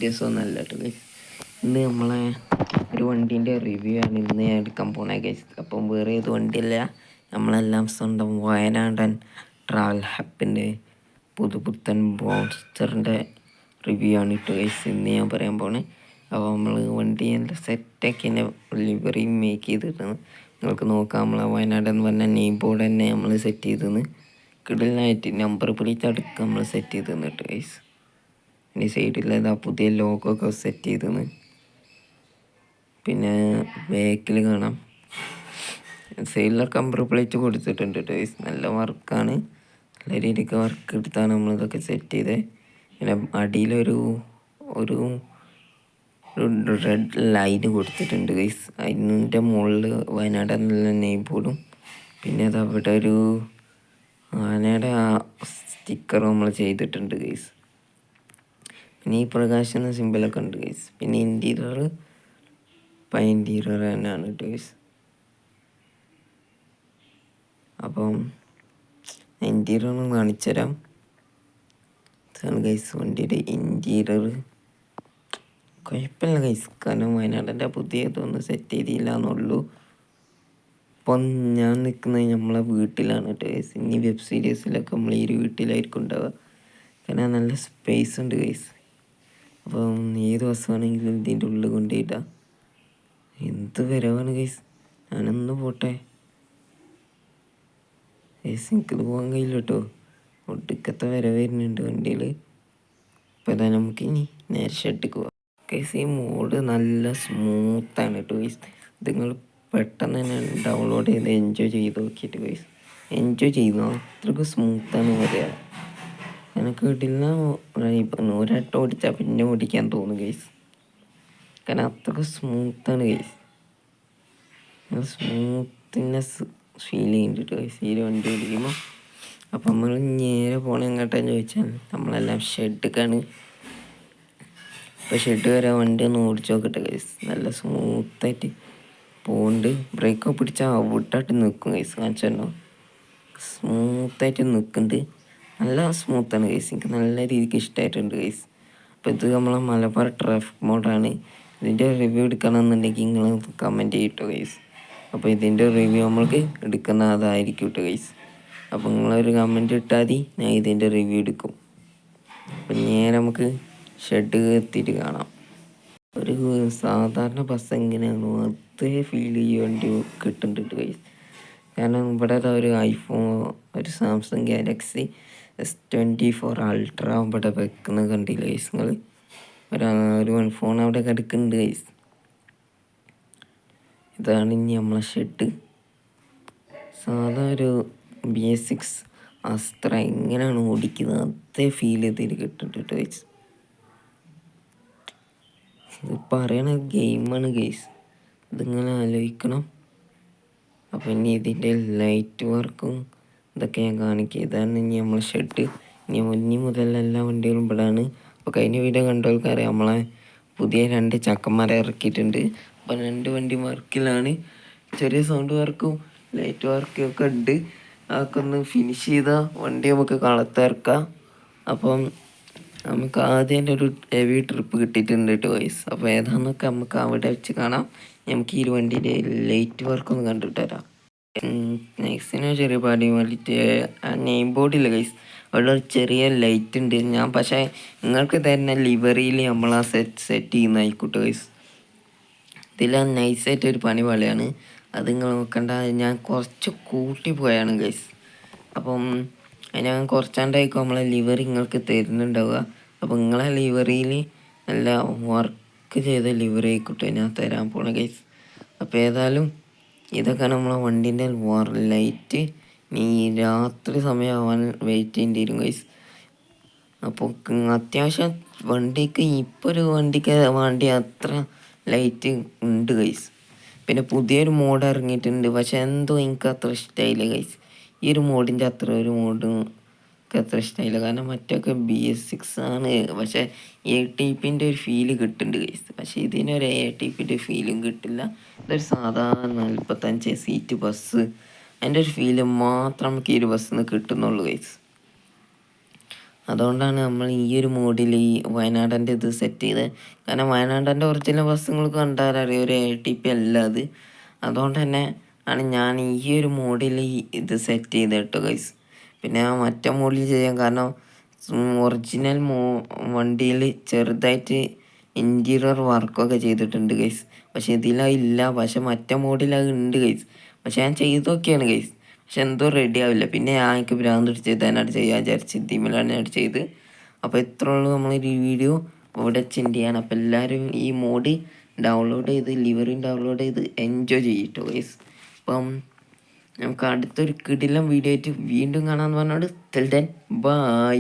രസമൊന്നല്ല കേട്ടോ ഗൈസ്. ഇന്ന് നമ്മളെ ഒരു വണ്ടീൻ്റെ റിവ്യൂ ആണ് ഇന്ന് ഞാൻ എടുക്കാൻ പോണേ ഗൈസ്. അപ്പം വേറെ ഏത് വണ്ടിയല്ല, നമ്മളെല്ലാം സ്വന്തം വയനാടൻ ട്രാവൽ ഹബിൻ്റെ പുതുപുത്തൻ ബോൺസ്റ്ററിൻ്റെ റിവ്യൂ ആണ് കേട്ടോ ഗൈസ് ഇന്ന് ഞാൻ പറയാൻ പോണേ. അപ്പോൾ നമ്മൾ വണ്ടി നല്ല സെറ്റാക്കി തന്നെ ലിവറി മേക്ക് ചെയ്തിട്ടാണ് നിങ്ങൾക്ക് നോക്കാം. നമ്മളെ വയനാട് എന്ന് പറഞ്ഞ നെയിം ബോർഡ് തന്നെ നമ്മൾ സെറ്റ് ചെയ്തെന്ന് കിടലിനായിട്ട് നമ്പർ പ്ലേറ്റ് അടുക്ക് നമ്മൾ സെറ്റ് ചെയ്ത് തന്നിട്ട് ഗൈസ്. ഇനി സൈഡിലേതാ പുതിയ ലോഗോ ഒക്കെ സെറ്റ് ചെയ്തെന്ന്. പിന്നെ ബാക്കിൽ കാണാം സൈഡിലൊക്കെ നമ്പർ പ്ലേറ്റ് കൊടുത്തിട്ടുണ്ട് ഗൈസ്. നല്ല വർക്കാണ്, നല്ല രീതിക്ക് വർക്ക് എടുത്താണ് നമ്മളിതൊക്കെ സെറ്റ് ചെയ്തത്. പിന്നെ അടിയിലൊരു ഒരു റെഡ് ലൈന് കൊടുത്തിട്ടുണ്ട് ഗൈസ്. അതിൻ്റെ മുകളിൽ വയനാട് എന്നുള്ള നെയിം ബോർഡും പിന്നെ അത് അവിടെ ഒരു ആനയുടെ ആ സ്റ്റിക്കറും നമ്മൾ ചെയ്തിട്ടുണ്ട് ഗൈസ്. പിന്നെ ഈ പ്രകാശം എന്ന സിമ്പിളൊക്കെ ഉണ്ട് ഗൈസ്. പിന്നെ ഇൻറ്റീരിയർ ഇൻറ്റീരിയർ തന്നെയാണ് ഗൈസ്. അപ്പം ഇൻറ്റീരിയർ ഒന്ന് കാണിച്ചു തരാം. ഇതാണ് ഗൈസ് വണ്ടിയുടെ ഇൻറ്റീരിയർ. കുഴപ്പമില്ല ഗൈസ്, കാരണം വയനാടിൻ്റെ പുതിയതൊന്നും സെറ്റ് ചെയ്തില്ല എന്നുള്ളൂ. ഇപ്പം ഞാൻ നിൽക്കുന്നത് നമ്മളെ വീട്ടിലാണ് കേട്ടോ ഗൈസ്. ഇനി വെബ് സീരീസിലൊക്കെ നമ്മൾ ഈ ഒരു വീട്ടിലായിരിക്കും ഉണ്ടാവുക, കാരണം നല്ല സ്പേസ് ഉണ്ട് ഗൈസ്. അപ്പം ഏത് ദിവസമാണെങ്കിലും ഇതിൻ്റെ ഉള്ളിൽ കൊണ്ടുപോയിട്ടാ എന്ത് വരവാണ് ഗൈസ്. ഞാനൊന്ന് പോട്ടെ ഗൈസ്, എനിക്കിത് പോകാൻ കഴിയില്ല കേട്ടോ. ഒടുക്കത്തെ വരുന്നുണ്ട് വണ്ടിയിൽ. അപ്പോൾ അതാ നമുക്കിനി നേരെ ഷെഡിക്ക് പോകാം ഗൈസ്. ഈ മോഡ് നല്ല സ്മൂത്താണ് കേട്ടോ ഗൈസ്. ഇത് നിങ്ങൾ പെട്ടെന്ന് തന്നെ ഡൗൺലോഡ് ചെയ്ത് എൻജോയ് ചെയ്ത് നോക്കിയിട്ട് ഗൈസ് എൻജോയ് ചെയ്യുന്നു. അത്രയ്ക്ക് സ്മൂത്താണ് പറയുക. എനിക്ക് കിട്ടില്ല ഒരട്ടം ഓടിച്ചാൽ പിന്നെ ഓടിക്കാൻ തോന്നും ഗൈസ്, കാരണം അത്രയ്ക്ക് സ്മൂത്താണ് ഗൈസ്. സ്മൂത്ത്നെസ് ഫീൽ ചെയ്യുന്നുണ്ട് ഗൈസ് ഈ വണ്ടി ഓടിക്കുമ്പോൾ. അപ്പം നമ്മൾ നേരെ പോകണ എങ്ങോട്ടാന്ന് ചോദിച്ചാൽ നമ്മളെല്ലാം ഷെഡിക്കാണ്. ഇപ്പോൾ ഷെഡ് വരെ വണ്ടി ഒന്ന് ഓടിച്ച് നോക്കട്ടെ ഗൈസ്. നല്ല സ്മൂത്തായിട്ട് പോകുന്നുണ്ട്. ബ്രേക്കൊക്കെ പിടിച്ചാൽ ഔട്ടായിട്ട് നിൽക്കും ഗൈസ്. കാണിച്ചോ, സ്മൂത്തായിട്ട് നിൽക്കുന്നുണ്ട്. നല്ല സ്മൂത്താണ് ഗൈസ്. എനിക്ക് നല്ല രീതിക്ക് ഇഷ്ടമായിട്ടുണ്ട് ഗൈസ്. അപ്പോൾ ഇത് നമ്മളെ മലബാർ ട്രാഫിക് മോഡാണ്. ഇതിൻ്റെ റിവ്യൂ എടുക്കണമെന്നുണ്ടെങ്കിൽ നിങ്ങൾ കമൻറ്റ് ചെയ്യട്ടോ ഗൈസ്. അപ്പോൾ ഇതിൻ്റെ റിവ്യൂ നമ്മൾക്ക് എടുക്കുന്ന അതായിരിക്കും കേട്ടോ ഗൈസ്. അപ്പോൾ നിങ്ങളൊരു കമൻറ്റ് ഇട്ടാൽ മതി, ഞാൻ ഇതിൻ്റെ റിവ്യൂ എടുക്കും. അപ്പം നേരെ നമുക്ക് ഷെഡ് എത്തിയിട്ട് കാണാം. ഒരു സാധാരണ ബസ് എങ്ങനെയാണോ അതേ ഫീൽ ഈ വണ്ടി കിട്ടുന്നുണ്ട് ഗൈസ്. കാരണം ഇവിടെ ഒരു ഐഫോൺ, ഒരു സാംസങ് ഗാലക്സി S24 അൾട്ര ഇവിടെ വെക്കുന്നത് കണ്ടില്ല ഗൈസ് നിങ്ങൾ. ഒരു ഫോൺ അവിടെ കിടക്കുന്നുണ്ട് ഗൈസ്. ഇതാണ് ഇനി നമ്മളെ ഷെഡ്. സാധാ ഒരു BS6 അസ്ത്ര എങ്ങനെയാണ് ഓടിക്കുന്നത് അതേ ഫീൽ ഇതിൽ കിട്ടുന്നുണ്ട് ഗൈസ്. ഇത് പറയണ ഗെയിമാണ് ഗൈസ്, ഇതിങ്ങനെ ആലോചിക്കണം. അപ്പം ഇനി ഇതിൻ്റെ ലൈറ്റ് വർക്കും ഇതൊക്കെ ഞാൻ കാണിക്കുക. ഇതാണ് ഇനി നമ്മളെ ഷെഡ്. ഇനി മുതൽ എല്ലാ വണ്ടികളും ഇവിടെയാണ്. അപ്പോൾ കഴിഞ്ഞ വീഡിയോ കണ്ടവർക്കറിയാം നമ്മളെ പുതിയ 2 ചക്കന്മാരെ ഇറക്കിയിട്ടുണ്ട്. അപ്പം 2 വണ്ടി വർക്കിലാണ്. ചെറിയ സൗണ്ട് വർക്കും ലൈറ്റ് വർക്കും ഒക്കെ ഉണ്ട്. അതൊക്കെ ഒന്ന് ഫിനിഷ് ചെയ്താൽ വണ്ടി നമുക്ക് കളത്തിറക്കാം. അപ്പം നമുക്ക് ആദ്യം ഒരു ഹെവി ട്രിപ്പ് കിട്ടിയിട്ടുണ്ട് കേട്ടോ ഗൈസ്. അപ്പോൾ ഏതാണെന്നൊക്കെ നമുക്ക് അവിടെ വെച്ച് കാണാം. നമുക്ക് ഈ വണ്ടിയുടെ ലൈറ്റ് വർക്കൊന്ന് കണ്ടിട്ട് വരാം. നെക്സ്റ്റിന് ചെറിയ പാടി വേണ്ടിയിട്ട് നെയിം ബോർഡില്ല ഗൈസ്, അവിടെ ഒരു ചെറിയ ലൈറ്റ് ഉണ്ട്. ഞാൻ പക്ഷേ നിങ്ങൾക്ക് തന്നെ ലിവറിയിൽ നമ്മൾ ആ സെറ്റ് ചെയ്യുന്നതായിക്കോട്ടെ ഗൈസ്. ഇതിൽ നൈസായിട്ട് ഒരു പണി പോലെയാണ്, അത് നിങ്ങൾ നോക്കണ്ട. ഞാൻ കുറച്ച് കൂട്ടി പോയാണ് ഗൈസ്. അപ്പം ഞാൻ കുറച്ചാണ്ടായിരിക്കും നമ്മളെ ലിവറി നിങ്ങൾക്ക് തരുന്നുണ്ടാവുക. അപ്പം നിങ്ങളെ ലിവറിയിൽ നല്ല വർക്ക് ചെയ്ത ലിവറി ആയിക്കോട്ടെ ഞാൻ തരാൻ പോണ ഗൈസ്. അപ്പോൾ ഏതായാലും ഇതൊക്കെ നമ്മളെ വണ്ടീൻ്റെ ലൈറ്റ് നീ രാത്രി സമയമാവാൻ വെയിറ്റ് ചെയ്യേണ്ടി വരും ഗൈസ്. അപ്പോൾ അത്യാവശ്യം വണ്ടിക്ക് ഇപ്പോൾ ഒരു വണ്ടിക്ക് വേണ്ടി അത്ര ലൈറ്റ് ഉണ്ട് ഗൈസ്. പിന്നെ പുതിയൊരു മോഡ് ഇറങ്ങിയിട്ടുണ്ട്, പക്ഷെ എന്തോ എനിക്ക് അത്ര ഇഷ്ടമായില്ല ഗൈസ്. ഈ ഒരു മോഡിൻ്റെ അത്ര ഒരു മോഡ് എനിക്ക് അത്ര ഇഷ്ടമായില്ല. കാരണം മറ്റൊക്കെ BS6 ആണ്, പക്ഷേ ATPൻ്റെ ഒരു ഫീല് കിട്ടുന്നുണ്ട് ഗൈസ്. പക്ഷേ ഇതിനൊരു ATPൻ്റെ ഫീലും കിട്ടില്ല. ഇതൊരു സാധാരണ 45 സീറ്റ് ബസ് അതിൻ്റെ ഒരു ഫീല് മാത്രം നമുക്ക് ഈ ഒരു ബസ്സിൽ നിന്ന് കിട്ടുന്നുള്ളൂ ഗൈസ്. അതുകൊണ്ടാണ് നമ്മൾ ഈ ഒരു മോഡിൽ ഈ വയനാടൻ്റെ ഇത് സെറ്റ് ചെയ്തത്. കാരണം വയനാടൻ്റെ ഒറിജിനൽ ബസ്സുകൾക്ക് കണ്ടാൽ അറിയാം ഒരു ATP അല്ല അത്. അതുകൊണ്ട് തന്നെ ആണ് ഞാൻ ഈ ഒരു മോഡിൽ ഇത് സെറ്റ് ചെയ്ത് കേട്ടോ ഗൈസ്. പിന്നെ മറ്റേ മോഡിൽ ചെയ്യാൻ കാരണം ഒറിജിനൽ വണ്ടിയിൽ ചെറുതായിട്ട് ഇൻറ്റീരിയർ വർക്കൊക്കെ ചെയ്തിട്ടുണ്ട് ഗൈസ്. പക്ഷെ ഇതിലില്ല. പക്ഷെ മറ്റേ മോഡിൽ അത് ഉണ്ട് ഗൈസ്. പക്ഷെ ഞാൻ ചെയ്തൊക്കെയാണ് ഗൈസ്. പക്ഷെ എന്തോ റെഡി ആവില്ല. പിന്നെ ഞാൻ എനിക്ക് ഭ്രാന്ത് പിടിച്ചത് അതിനായിട്ട് ചെയ്യാൻ വിചാരിച്ച് ഇതിമേലാണ് ഞാൻ ചെയ്ത്. അപ്പോൾ ഇത്ര ഉള്ളൂ നമ്മളൊരു വീഡിയോ ഇവിടെ സെൻഡ് ചെയ്യാണ്. അപ്പോൾ എല്ലാവരും ഈ മോഡ് ഡൗൺലോഡ് ചെയ്ത് ലിവറിൻ ഡൗൺലോഡ് ചെയ്ത് എൻജോയ് ചെയ്യട്ടോ ഗൈസ്. അപ്പം നമുക്ക് അടുത്തൊരു കിടിലം വീഡിയോ ആയിട്ട് വീണ്ടും കാണാമെന്ന് പറഞ്ഞോട് ടിൽ ദെൻ ബൈ.